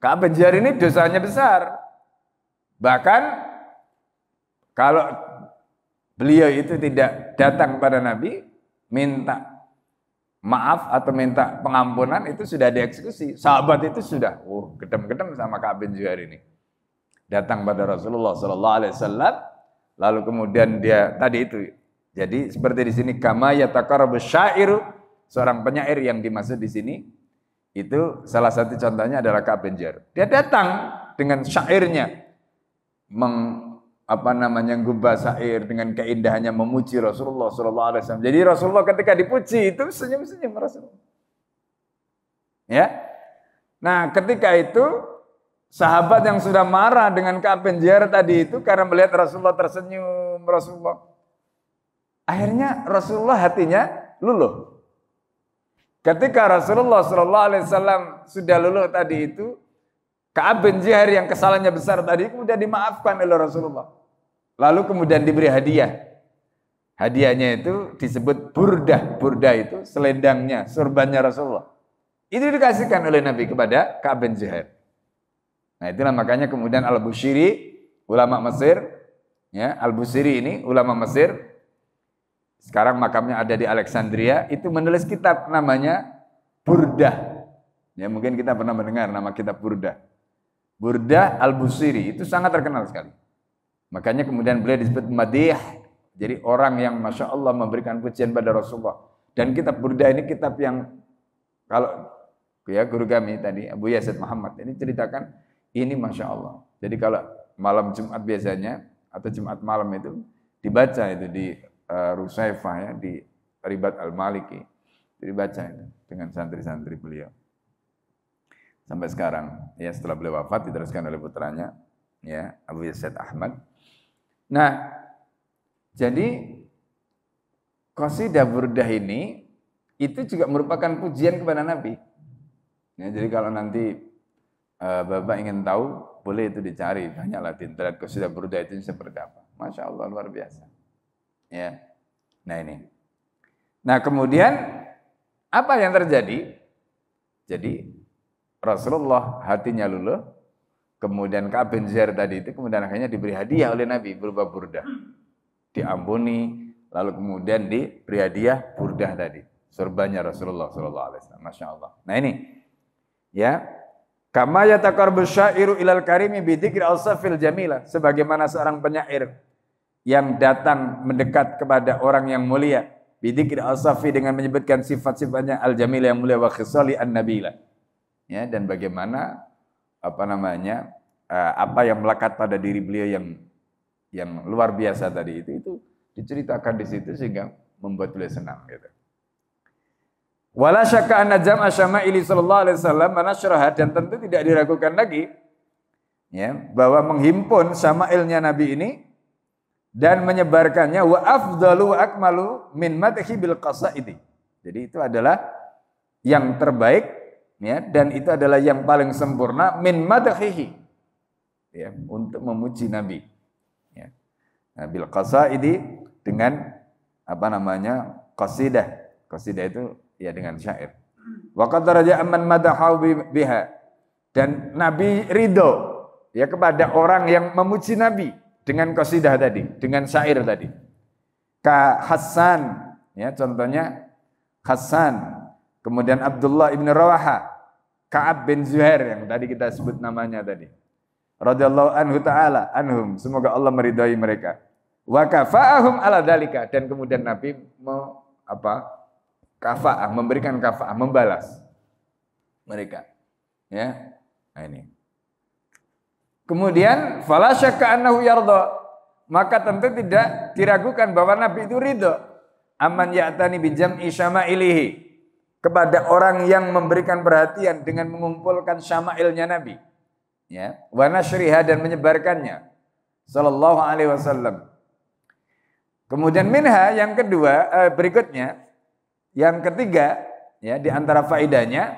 Ka'ab bin Zuhair ini dosanya besar. Bahkan kalau beliau itu tidak datang pada Nabi, minta maaf atau minta pengampunan itu sudah dieksekusi. Sahabat itu sudah, gedem-gedem sama Ka'ab bin Zuhair ini. Datang pada Rasulullah sallallahu alaihi wasallam, lalu kemudian dia tadi itu. Jadi seperti di sini kama yataqarrabu syairu, seorang penyair yang dimaksud di sini itu salah satu contohnya adalah Ka'ab bin Zuhair. Dia datang dengan syairnya gubah syair dengan keindahannya memuji Rasulullah sallallahu alaihi wasallam. Jadi Rasulullah ketika dipuji itu senyum-senyum Rasulullah. Ya. Nah, ketika itu sahabat yang sudah marah dengan Ka'ab bin Zuhair tadi itu karena melihat Rasulullah tersenyum, akhirnya Rasulullah hatinya luluh. Ketika Rasulullah sallallahu alaihi wasallam sudah luluh tadi itu, Ka'ab bin Zuhair yang kesalahannya besar tadi kemudian dimaafkan oleh Rasulullah. Lalu kemudian diberi hadiah. Hadiahnya itu disebut burdah. Burdah itu selendangnya, surbannya Rasulullah. Itu dikasihkan oleh Nabi kepada Ka'ab bin Zuhair. Nah, itulah makanya kemudian Al-Bushiri, ulama Mesir, ya, Al-Bushiri ini ulama Mesir, sekarang makamnya ada di Alexandria, itu menulis kitab namanya Burdah. Ya, mungkin kita pernah mendengar nama kitab Burdah. Burdah Al-Bushiri itu sangat terkenal sekali. Makanya kemudian beliau disebut madih. Jadi orang yang Masya Allah memberikan pujian pada Rasulullah. Dan kitab Burdah ini kitab yang kalau ya guru kami tadi Abu Yazid Muhammad ini ceritakan ini Masya Allah. Jadi kalau malam Jumat biasanya atau Jumat malam itu dibaca itu di Rusaifah ya, di Ribat Al-Maliki. Dibaca itu dengan santri-santri beliau. Sampai sekarang ya, setelah beliau wafat diteruskan oleh putranya ya Abu Yazid Ahmad. Nah, jadi qasidah Burdah ini itu juga merupakan pujian kepada Nabi. Ya, jadi kalau nanti Bapak ingin tahu, boleh itu dicari, banyaklah di internet qasidah Burdah itu seperti apa. Masya Allah, luar biasa. Ya. Nah ini. Nah kemudian apa yang terjadi? Jadi Rasulullah hatinya luluh, kemudian Ka'ab bin Zuhair tadi itu kemudian akhirnya diberi hadiah oleh Nabi berupa burdah. Diampuni, lalu kemudian diberi hadiah burdah tadi. Surbannya Rasulullah sallallahu alaihi wasallam. Masya Allah. Nah ini. Ya. Kama yataqarrabu syairu ilal karimi bi dzikri al-safil jamilah, sebagaimana seorang penyair yang datang mendekat kepada orang yang mulia bidzikri al-safi dengan menyebutkan sifat-sifatnya al-jamil yang mulia wa khisali an-nabila. Ya, dan bagaimana apa yang melekat pada diri beliau yang luar biasa tadi itu diceritakan di situ sehingga membuat beliau senang gitu. Wala syakka anna jam'a syama'ili sallallahu alaihi wasallam manasyraha, dan tentu tidak diragukan lagi ya bahwa menghimpun syama'ilnya Nabi ini dan menyebarkannya wa afdalu wa akmalu min madhi bil qasaidi. Jadi itu adalah yang terbaik ya, dan itu adalah yang paling sempurna min madhihi ya, untuk memuji Nabi ya. Nah, bil qasaidi dengan qasidah. Qasidah itu ya dengan syair. Wa qad raja amman madahu biha, dan Nabi ridho ya kepada orang yang memuji Nabi dengan qasidah tadi, dengan syair tadi. Ka Hasan, ya contohnya Hasan, kemudian Abdullah ibn Rawaha, Ka'ab bin Zuhair yang tadi kita sebut namanya tadi. Radhiyallahu anhu ta'ala anhum, semoga Allah meridhai mereka. Wa kafa'ahum ala dalika, dan kemudian Nabi kafa'ah, memberikan kafa'ah, membalas mereka. Ya. Nah ini. Kemudian fala syakka annahu yardha, maka tentu tidak diragukan bahwa Nabi itu ridho amman ya'tani bi jam'i syama'ilihi, kepada orang yang memberikan perhatian dengan mengumpulkan syama'ilnya Nabi ya, wa nasyriha, dan menyebarkannya sallallahu alaihi wasallam. Kemudian minha, yang kedua berikutnya, yang ketiga ya di antara faedahnya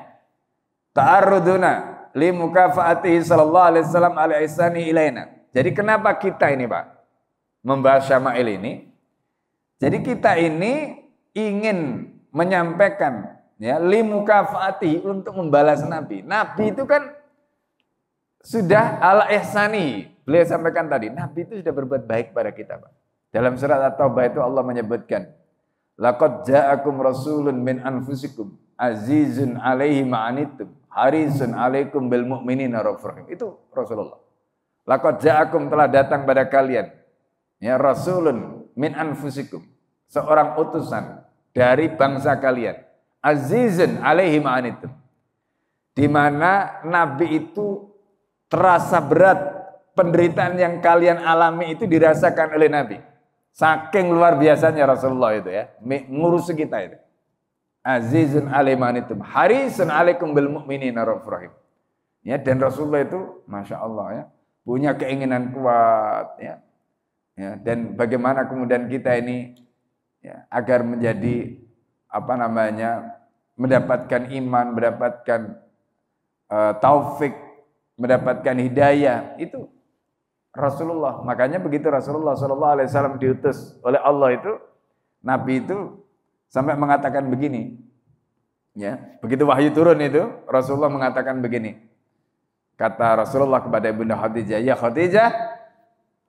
ta'arruduna li mukafaatihi sallallahu alaihi wasallam ala ihsani ilaina. Jadi kenapa kita ini Pak membahas syama'il ini? Jadi kita ini ingin menyampaikan ya li mukafaatihi, untuk membalas Nabi. Nabi itu kan sudah ala ihsani. Beliau sampaikan tadi, Nabi itu sudah berbuat baik pada kita Pak. Dalam surat At-Taubah itu Allah menyebutkan Laqad ja'akum rasulun min anfusikum azizun 'alaihi ma 'anittum harisun 'alaikum bil mu'minina raufur rahim. Itu Rasulullah. Laqad ja'akum telah datang pada kalian ya rasulun min anfusikum, seorang utusan dari bangsa kalian. Azizun 'alaihi ma 'anittum. Di mana nabi itu terasa berat, penderitaan yang kalian alami itu dirasakan oleh nabi. Saking luar biasanya Rasulullah itu ya, ngurus kita itu. Azizun 'alaihi ma 'anittum harisun 'alaikum bil mu'minina raufur rahim. Ya, dan Rasulullah itu Masya Allah ya, punya keinginan kuat ya. Ya, dan bagaimana kemudian kita ini ya, agar menjadi mendapatkan iman, mendapatkan taufik, mendapatkan hidayah, itu Rasulullah. Makanya begitu Rasulullah SAW diutus oleh Allah itu, Nabi itu sampai mengatakan begini, ya, begitu wahyu turun itu, Rasulullah mengatakan begini, kata Rasulullah kepada Ibunda Khadijah, ya Khadijah,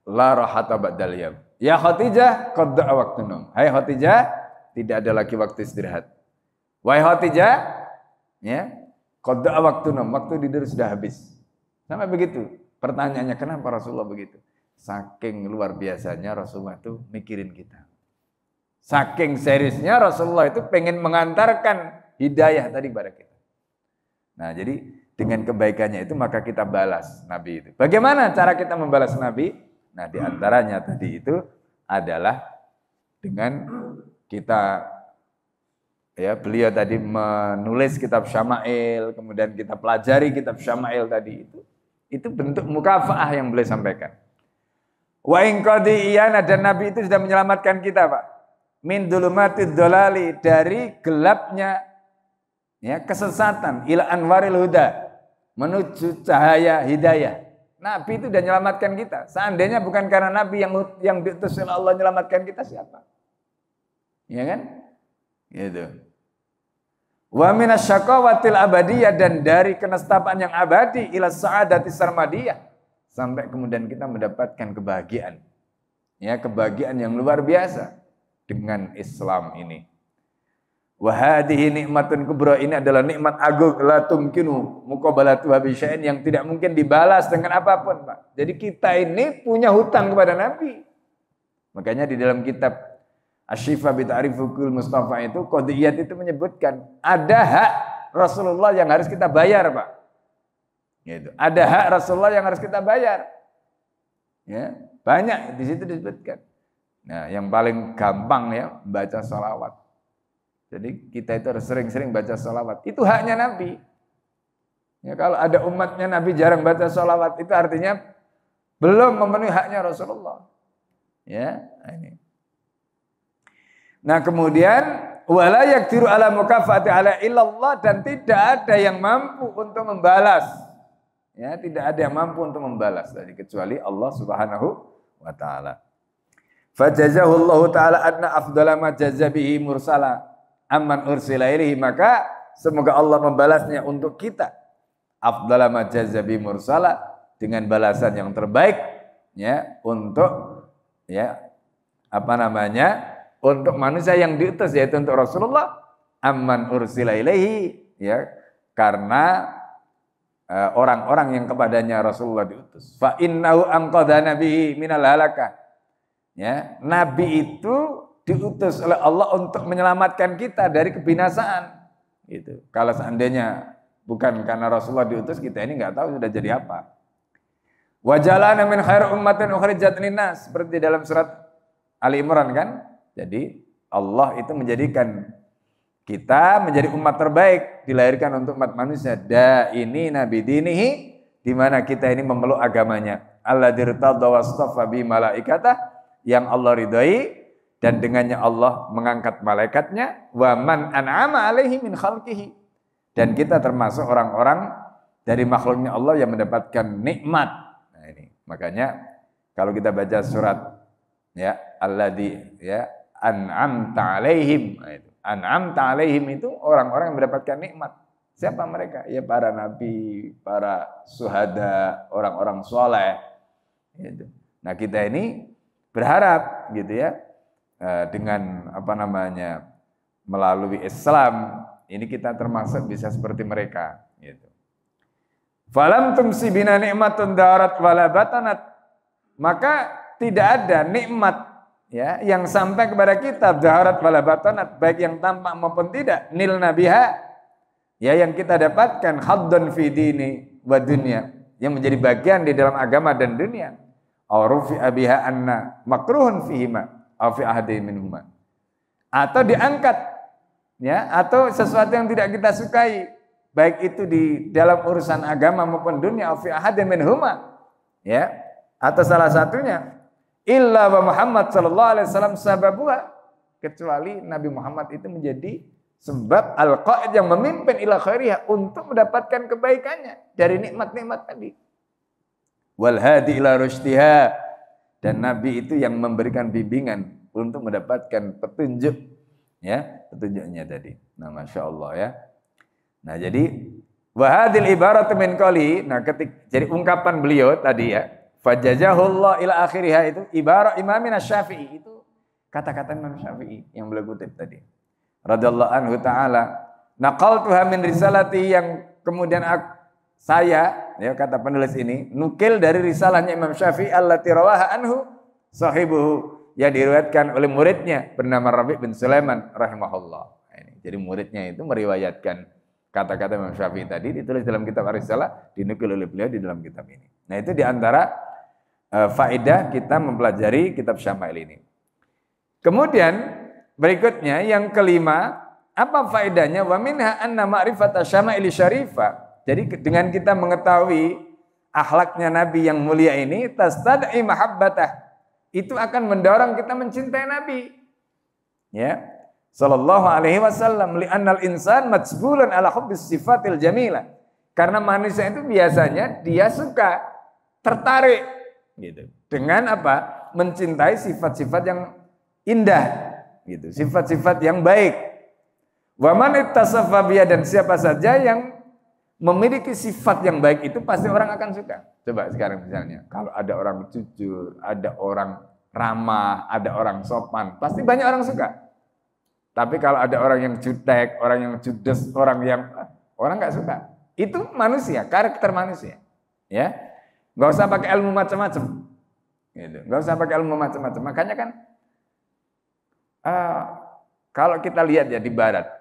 la rahata ba'dal yaum. Ya Khadijah, qad da'a waqtunum. Hai Khadijah, tidak ada lagi waktu istirahat. Wahai Khadijah, ya, qad da'a waqtunum, waktu tidur sudah habis. Sampai begitu. Pertanyaannya, kenapa Rasulullah begitu? Saking luar biasanya Rasulullah itu mikirin kita. Saking seriusnya Rasulullah itu pengen mengantarkan hidayah tadi pada kita. Nah, jadi dengan kebaikannya itu maka kita balas Nabi itu. Bagaimana cara kita membalas Nabi? Nah, di antaranya tadi itu adalah dengan kita, ya, beliau tadi menulis kitab Syama'il, kemudian kita pelajari kitab Syama'il tadi itu bentuk mukafaah yang beliau sampaikan. Wa in qadiyana, dan Nabi itu sudah menyelamatkan kita, Pak. Min dulumatid dolali, dari gelapnya ya kesesatan, ila anwaril huda, menuju cahaya hidayah. Nabi itu sudah menyelamatkan kita. Seandainya bukan karena Nabi yang diutus oleh Allah menyelamatkan kita, siapa? Ya kan? Gitu. Wa minasyaqawatil abadiyah, dan dari kenestapaan yang abadi ila sa'adati sarmadiyah, sampai kemudian kita mendapatkan kebahagiaan. Ya, kebahagiaan yang luar biasa dengan Islam ini. Wa hadhihi nikmatun kubra, ini adalah nikmat agung, la tumkinu muqabalatuha bi syai'in, yang tidak mungkin dibalas dengan apapun, Pak. Jadi kita ini punya hutang kepada Nabi. Makanya di dalam kitab Asy-Syifa bi Ta'rifil Mustafa itu qadiyat itu menyebutkan ada hak Rasulullah yang harus kita bayar, Pak. Gitu. Ada hak Rasulullah yang harus kita bayar. Ya, banyak di situ disebutkan. Nah, yang paling gampang ya baca sholawat. Jadi kita itu harus sering-sering baca sholawat. Itu haknya Nabi. Ya, kalau ada umatnya Nabi jarang baca sholawat, itu artinya belum memenuhi haknya Rasulullah. Ya, ini. Nah, kemudian wala yaqdiru ala mukafaati ala illallah, dan tidak ada yang mampu untuk membalas. Ya, tidak ada yang mampu untuk membalas dari kecuali Allah Subhanahu wa taala. Fajazahu Allah taala anna afdala ma jazabihi mursala amman ursila ilaihi, maka semoga Allah membalasnya untuk kita afdala ma jazabi mursala, dengan balasan yang terbaik ya untuk ya untuk manusia yang diutus, yaitu untuk Rasulullah, amman ursila ilaihi, ya, karena orang-orang yang kepadanya Rasulullah diutus. Fa innahu anqadha nabiyyi minal halakah. Ya, nabi itu diutus oleh Allah untuk menyelamatkan kita dari kebinasaan. Gitu. Kalau seandainya bukan karena Rasulullah diutus, kita ini nggak tahu sudah jadi apa. Wa jalana min khair ummatin ukhrijat linnas, seperti dalam surat Ali Imran kan. Jadi Allah itu menjadikan kita menjadi umat terbaik, dilahirkan untuk umat manusia. Ini nabi dinihi, di mana kita ini memeluk agamanya. Alladzi irtadha wastafa bi malaikatah, yang Allah ridhai dan dengannya Allah mengangkat malaikatnya. Wa man an'ama alaihi min khalqihi, dan kita termasuk orang-orang dari makhluknya Allah yang mendapatkan nikmat. Nah, ini makanya kalau kita baca surat ya alladzi ya an'amta alaihim, an'amta alaihim itu orang-orang yang mendapatkan nikmat. Siapa mereka? Ya para nabi, para syuhada, orang-orang soleh. Gitu. Nah, kita ini berharap gitu ya, dengan apa namanya melalui Islam, ini kita termasuk bisa seperti mereka gitu. Falam tumsi bina nikmatun darat wala batanat, maka tidak ada nikmat ya yang sampai kepada kita darat wala batanat, baik yang tampak maupun tidak, nil nabiha ya, yang kita dapatkan haddun fi dini wa dunya, yang menjadi bagian di dalam agama dan dunia. Aurufi abiha anna makruhun fihima aw fi ahadi minhuma, atau diangkat ya, atau sesuatu yang tidak kita sukai, baik itu di dalam urusan agama maupun dunia, aw fi ahadin minhuma ya, atau salah satunya, illa wa Muhammad sallallahu alaihi wasallam sababuha, kecuali Nabi Muhammad itu menjadi sebab al-qaid yang memimpin ila khairiha, untuk mendapatkan kebaikannya dari nikmat-nikmat tadi. Wal hadi ila rusydiha, dan Nabi itu yang memberikan bimbingan untuk mendapatkan petunjuk ya, petunjuknya tadi. Nah, Masya Allah ya. Nah, jadi wahadil ibarat min qali, nah jadi ungkapan beliau tadi ya, fajazahullah ila akhiriha, itu ibarat Imam Syafi'i, itu kata-kata Imam Syafi'i yang beliau kutip tadi radhiyallahu anhu taala. Naqaltuha min risalati, yang kemudian saya ya, kata penulis ini, nukil dari risalahnya Imam Syafi'i allati rawaha anhu sahibuhu, yang diriwayatkan oleh muridnya bernama Rabi' bin Sulaiman rahimahullah. Jadi muridnya itu meriwayatkan kata-kata Imam Syafi'i tadi, ditulis dalam kitab Ar-Risalah, dinukil oleh beliau di dalam kitab ini. Nah, itu diantara faedah kita mempelajari kitab Syama'il ini. Kemudian berikutnya yang kelima, apa faedahnya? Wa minha anna ma'rifata Syama'il syarifah. Jadi dengan kita mengetahui akhlaknya Nabi yang mulia ini, tastad'i mahabbatah, itu akan mendorong kita mencintai Nabi. Ya. Sallallahu alaihi wasallam, li'annal insan majbulun ala hubbis sifatil jamilah. Karena manusia itu biasanya dia suka, tertarik gitu. Dengan apa? Mencintai sifat-sifat yang indah gitu, sifat-sifat yang baik. Wa man ittasafa biha, dan siapa saja yang memiliki sifat yang baik itu pasti orang akan suka. Coba sekarang misalnya, kalau ada orang jujur, ada orang ramah, ada orang sopan, pasti banyak orang suka. Tapi kalau ada orang yang jutek, orang yang judes, orang nggak suka. Itu manusia, karakter manusia. Ya, nggak usah pakai ilmu macam-macam. Gitu. Nggak usah pakai ilmu macam-macam. Makanya kan, kalau kita lihat ya di Barat,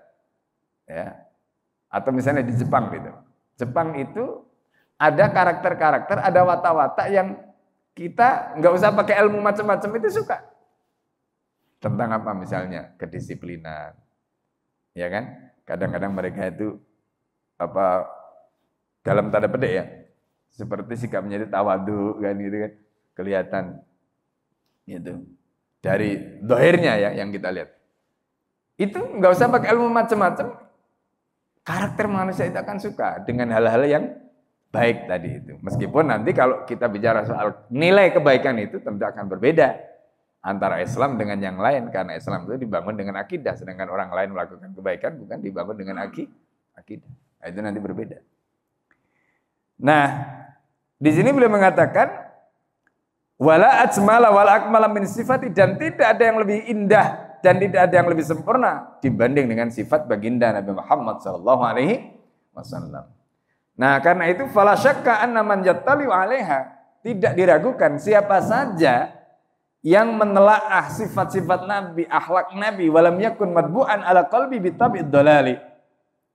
ya, atau misalnya di Jepang gitu. Jepang itu ada karakter-karakter, ada watak-watak yang kita nggak usah pakai ilmu macam-macam itu suka. Tentang apa misalnya? Kedisiplinan. Ya kan? Kadang-kadang mereka itu apa, dalam tanda petik ya, seperti sikapnya itu tawadu kan gitu kan. Kelihatan gitu. Dari dohirnya ya yang kita lihat. Itu nggak usah pakai ilmu macam-macam. Karakter manusia itu akan suka dengan hal-hal yang baik tadi itu. Meskipun nanti kalau kita bicara soal nilai kebaikan itu tentu akan berbeda antara Islam dengan yang lain, karena Islam itu dibangun dengan akidah, sedangkan orang lain melakukan kebaikan bukan dibangun dengan akidah. Nah, itu nanti berbeda. Nah, di sini beliau mengatakan wala ajmala wala akmala min sifati, dan tidak ada yang lebih indah dan tidak ada yang lebih sempurna dibanding dengan sifat baginda Nabi Muhammad sallallahu alaihi wasallam. Nah, karena itu fala syakka anna man yattali 'alaiha, tidak diragukan siapa saja yang menelaah sifat-sifat Nabi, akhlak Nabi, walam yakun madbu'an ala qalbi bitabi'id dalali.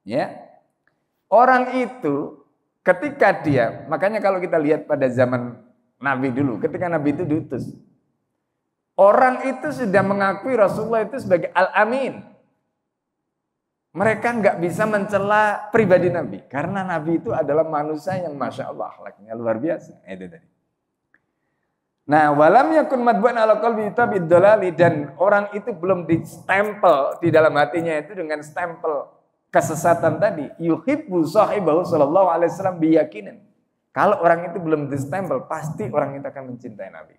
Ya. Orang itu ketika dia, makanya kalau kita lihat pada zaman Nabi dulu, ketika Nabi itu diutus, orang itu sudah mengakui Rasulullah itu sebagai Al-Amin. Mereka nggak bisa mencela pribadi Nabi, karena Nabi itu adalah manusia yang Masya Allah akhlaknya luar biasa. Itu tadi. Nah, walam yakun madbu'an ala qalbi bitabi'id dalali, dan orang itu belum distempel di dalam hatinya itu dengan stempel kesesatan tadi. Yuhibbu sahibahu sallallahu alaihi wasallam biyakinin. Kalau orang itu belum distempel, pasti orang itu akan mencintai Nabi.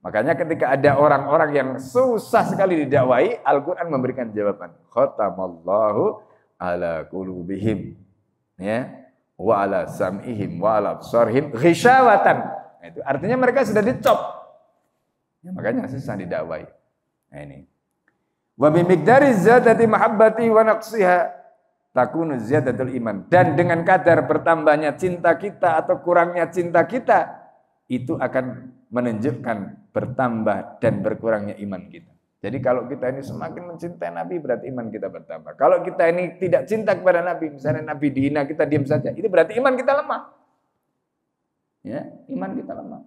Makanya ketika ada orang-orang yang susah sekali didakwai, Al-Quran memberikan jawaban. Khatamallahu ala qulubihim, ya, wa ala sam'ihim wa ala absarihim ghishawatan. Nah, itu artinya mereka sudah dicop. Ya, makanya susah didakwai. Nah ini. Wa bi miqdari ziyadati mahabbati wa naqsiha takunu ziyadatul iman. Dan dengan kadar bertambahnya cinta kita atau kurangnya cinta kita, itu akan menunjukkan bertambah dan berkurangnya iman kita. Jadi kalau kita ini semakin mencintai Nabi, berarti iman kita bertambah. Kalau kita ini tidak cinta kepada Nabi, misalnya Nabi dihina, kita diam saja, itu berarti iman kita lemah. Ya, iman kita lemah.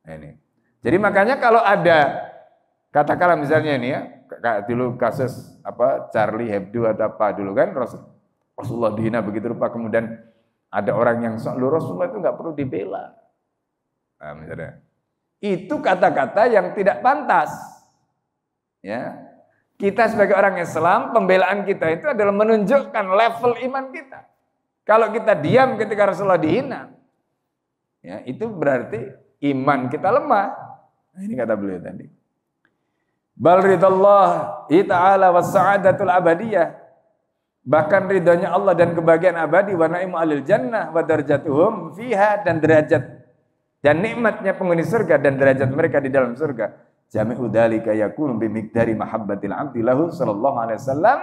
Nah, ini. Jadi makanya kalau ada, katakanlah misalnya ini ya, kayak dulu kasus Charlie Hebdo atau apa dulu kan, Rasulullah dihina begitu rupa, kemudian ada orang yang Rasulullah itu nggak perlu dibela. Nah, misalnya, itu kata-kata yang tidak pantas. Ya, kita sebagai orang Islam, pembelaan kita itu adalah menunjukkan level iman kita. Kalau kita diam ketika Rasulullah dihina, ya itu berarti iman kita lemah. Nah, ini kata beliau tadi. Bal ridallahi ta'ala was sa'adatul abadiyah. Bahkan ridhonya Allah dan kebahagiaan abadi, wa naimu alil jannah wa darajatuhum fiha, dan derajat dan nikmatnya penghuni surga dan derajat mereka di dalam surga. Jami'u dzalika yakunu bi miqdari mahabbatil 'abdi lahu sallallahu alaihi wasallam.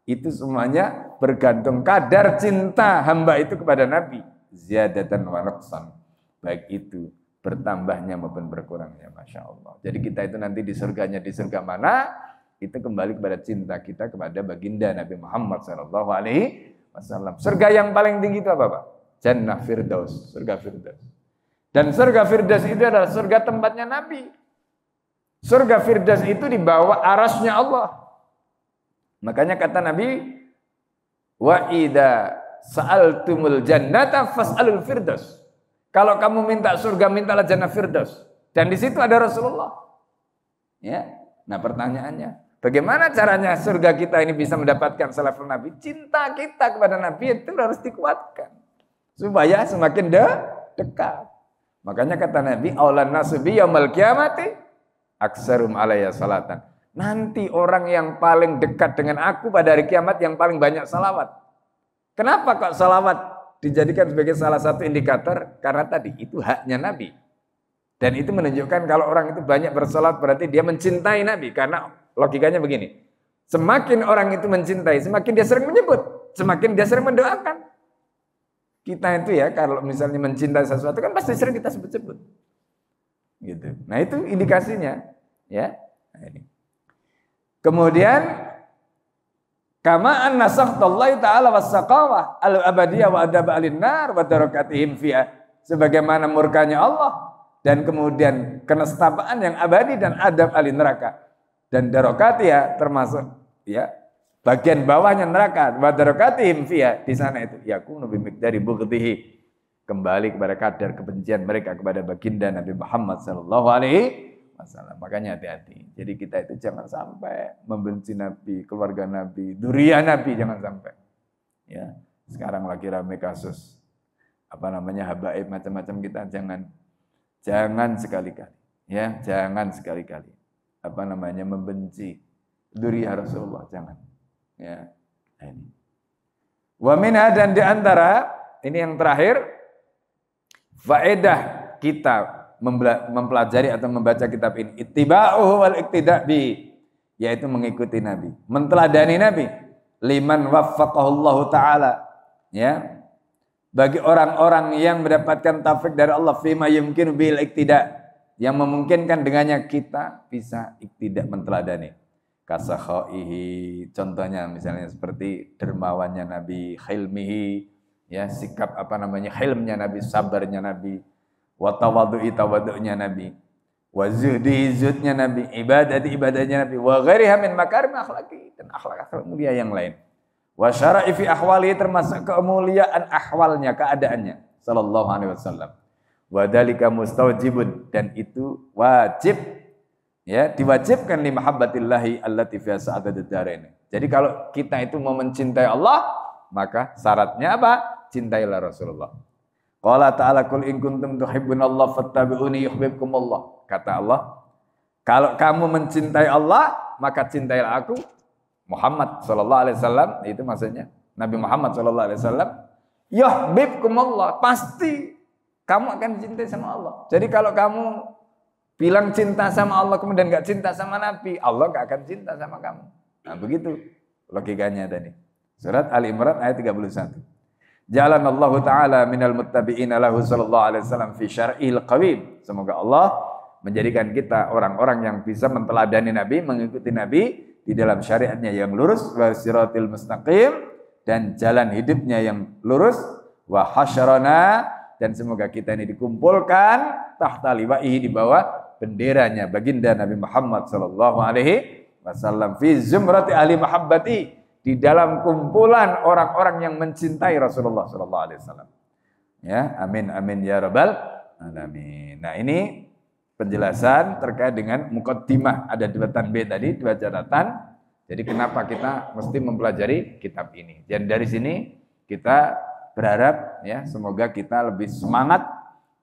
Itu semuanya bergantung kadar cinta hamba itu kepada Nabi, ziyadatan wa naqsan. Baik itu bertambahnya maupun berkurangnya, Masya Allah. Jadi kita itu nanti di surganya, di surga mana, itu kembali kepada cinta kita kepada baginda Nabi Muhammad sallallahu alaihi wasallam. Surga yang paling tinggi itu apa, Pak? Jannah Firdaus, surga Firdaus. Dan surga Firdaus itu adalah surga tempatnya Nabi. Surga Firdaus itu di bawah arasnya Allah. Makanya kata Nabi, wa idza sa'altumul jannata fas'alul firdaus. Kalau kamu minta surga, mintalah jannah Firdaus. Dan di situ ada Rasulullah. Ya. Nah, pertanyaannya, bagaimana caranya surga kita ini bisa mendapatkan selevel Nabi? Cinta kita kepada Nabi itu harus dikuatkan supaya semakin dekat. Makanya kata Nabi, aulan nasu bi yaumil qiyamati aksarum alayya salatan. Nanti orang yang paling dekat dengan aku pada hari kiamat yang paling banyak salawat. Kenapa kok salawat dijadikan sebagai salah satu indikator? Karena tadi itu haknya Nabi. Dan itu menunjukkan kalau orang itu banyak bersalawat berarti dia mencintai Nabi. Karena logikanya begini, semakin orang itu mencintai, semakin dia sering menyebut, semakin dia sering mendoakan. Kita itu ya kalau misalnya mencintai sesuatu kan pasti sering kita sebut-sebut. Gitu. Nah itu indikasinya, ya. Nah, ini. Kemudian kama anna sakhtallahi ta'ala was-saqawah al-abadiyah wa adab alin-nar wa darakatihim fiha, sebagaimana murkanya Allah dan kemudian kenestapaan yang abadi dan adab alin neraka dan darakatihah termasuk ya bagian bawahnya neraka, wa darakatihim fiha, di sana itu yakunu bi miqdari bughdhihi, kembali kepada kadar kebencian mereka kepada baginda Nabi Muhammad sallallahu alaihi wasallam. Makanya hati-hati. Jadi kita itu jangan sampai membenci Nabi, keluarga Nabi, dzurriyyah Nabi, jangan sampai. Ya, sekarang lagi ramai kasus habaib macam-macam, kita jangan sekali-kali. Ya, jangan sekali-kali membenci dzurriyyah Rasulullah, jangan. Ya. Ini. Wa minha, dan di antara ini yang terakhir, faedah kita mempelajari atau membaca kitab ini, ittiba'uhu wal iqtida' bi, yaitu mengikuti Nabi, menteladani Nabi, liman waffaqahullahu taala, ya, bagi orang-orang yang mendapatkan taufik dari Allah, fima yumkinu bil iqtida', yang memungkinkan dengannya kita bisa iqtida', menteladani. Kasakhaihi, contohnya misalnya seperti dermawannya Nabi, khilmihi, ya, sikap hilmnya Nabi, sabarnya Nabi, wa tawaddu'i, tawaddu'nya Nabi, wa zuhdi, zuhdnya Nabi, ibadahnya Nabi, wa ghairiha min makarim akhlaqi, dan akhlak mulia yang lain, wa syara'i fi ahwali, termasuk kemuliaan ahwalnya, keadaannya sallallahu alaihi wasallam, wa dzalika mustawjibun, dan itu wajib, ya, diwajibkan li mahabbatillahi allati fi sa'adatud darain. Jadi kalau kita itu mau mencintai Allah, maka syaratnya apa? Cintailah Rasulullah. Qala ta'ala qul in kuntum tuhibbunallah fattabi'uni yuhibbukumullah. Kata Allah, kalau kamu mencintai Allah, maka cintailah aku, Muhammad sallallahu alaihi wasallam, itu maksudnya Nabi Muhammad sallallahu alaihi wasallam, yuhibbukumullah, pasti kamu akan dicintai sama Allah. Jadi kalau kamu Bilang cinta sama Allah kemudian nggak cinta sama Nabi, Allah nggak akan cinta sama kamu. Nah begitu logikanya tadi. Surat Ali Imran ayat 31. Jalanallahu ta'ala minal muttabi'ina lahu sallallahu alaihi wasallam fi syar'il qawim. Semoga Allah menjadikan kita orang-orang yang bisa menteladani Nabi, mengikuti Nabi di dalam syariatnya yang lurus, wa siratil mustaqim, dan jalan hidupnya yang lurus, wa hasyarana, dan semoga kita ini dikumpulkan tahta liwa'ihi, di bawah benderanya baginda Nabi Muhammad sallallahu alaihi wasallam, fi zumrati ahli mahabbati, di dalam kumpulan orang-orang yang mencintai Rasulullah sallallahu alaihi wasallam. Ya, amin amin ya rabbal alamin. Nah, ini penjelasan terkait dengan muqaddimah. Ada 2 tanbih tadi, 2 catatan. Jadi kenapa kita mesti mempelajari kitab ini? Dan dari sini kita berharap ya semoga kita lebih semangat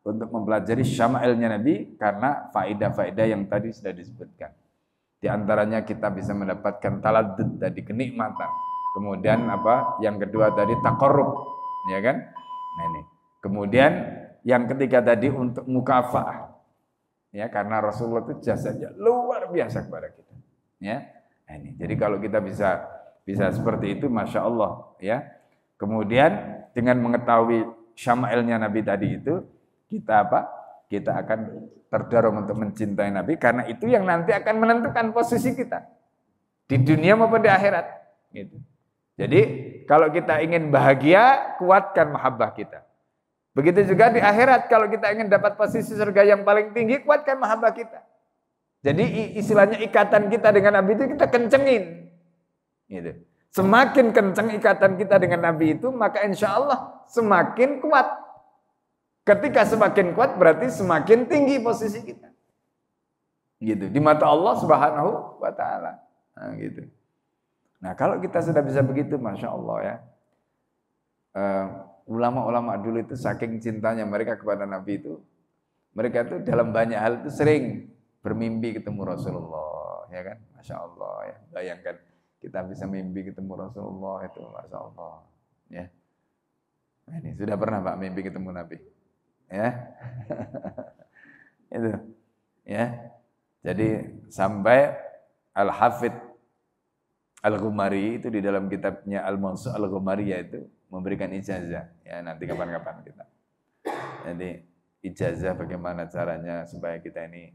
untuk mempelajari syama'ilnya Nabi karena faedah-faedah yang tadi sudah disebutkan. Di antaranya kita bisa mendapatkan taladdud tadi, kenikmatan. Kemudian apa? Yang kedua tadi taqarrub, ya kan? Nah ini. Kemudian yang ketiga tadi untuk mukafaah. Ya, karena Rasulullah itu jasanya luar biasa kepada kita. Ya. Nah ini. Jadi kalau kita bisa seperti itu, masya Allah, ya. Kemudian dengan mengetahui syama'ilnya Nabi tadi itu, kita apa? Kita akan terdorong untuk mencintai Nabi karena itu yang nanti akan menentukan posisi kita di dunia maupun di akhirat. Gitu. Jadi kalau kita ingin bahagia, kuatkan mahabbah kita. Begitu juga di akhirat, kalau kita ingin dapat posisi surga yang paling tinggi, kuatkan mahabbah kita. Jadi istilahnya ikatan kita dengan Nabi itu kita kencengin. Gitu. Semakin kenceng ikatan kita dengan Nabi itu, maka insya Allah semakin kuat. Ketika semakin kuat berarti semakin tinggi posisi kita. Gitu. Di mata Allah Subhanahu wa taala. Nah, gitu. Nah, kalau kita sudah bisa begitu, masya Allah ya. Ulama-ulama dulu itu saking cintanya mereka kepada Nabi itu, mereka itu dalam banyak hal itu sering bermimpi ketemu Rasulullah, ya kan? Masya Allah ya. Bayangkan kita bisa mimpi ketemu Rasulullah itu, masya Allah. Ya. Nah, ini sudah pernah Pak mimpi ketemu Nabi? Ya. Itu. Ya. Jadi sampai Al-Hafidh Al-Ghumari itu di dalam kitabnya Al-Mansu' Al-Ghumariyah itu memberikan ijazah. Ya, nanti kapan-kapan kita. Jadi ijazah bagaimana caranya supaya kita ini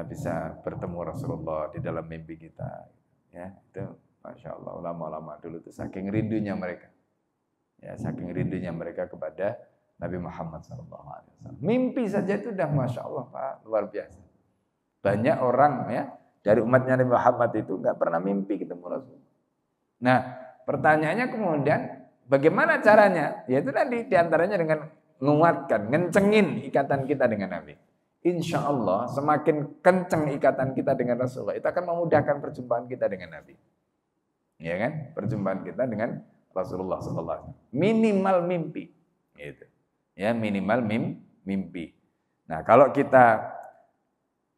bisa bertemu Rasulullah di dalam mimpi kita. Ya, itu masya Allah ulama-ulama dulu itu saking rindunya mereka. Ya, saking rindunya mereka kepada Nabi Muhammad SAW. Mimpi saja itu udah masya Allah Pak, luar biasa. Banyak orang ya dari umatnya Nabi Muhammad itu nggak pernah mimpi ketemu Rasul. Nah, pertanyaannya kemudian bagaimana caranya? Yaitu tadi diantaranya dengan menguatkan, ngencengin ikatan kita dengan Nabi. Insya Allah semakin kenceng ikatan kita dengan Rasulullah, itu akan memudahkan perjumpaan kita dengan Nabi. Ya kan? Perjumpaan kita dengan Rasulullah SAW. Minimal mimpi. Gitu. Ya, minimal mimpi. Nah, kalau kita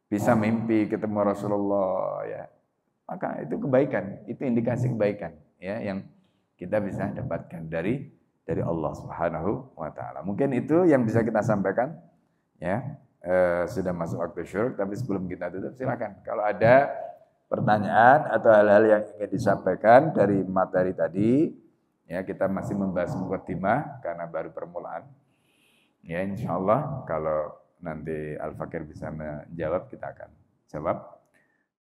bisa mimpi ketemu Rasulullah ya, maka itu kebaikan, itu indikasi kebaikan ya yang kita bisa dapatkan dari Allah Subhanahu wa taala. Mungkin itu yang bisa kita sampaikan ya. Sudah masuk waktu syuruk, tapi sebelum kita tutup silakan kalau ada pertanyaan atau hal-hal yang ingin disampaikan dari materi tadi ya, kita masih membahas muqaddimah karena baru permulaan. Ya, insyaallah kalau nanti Al-Fakir bisa menjawab, kita akan jawab.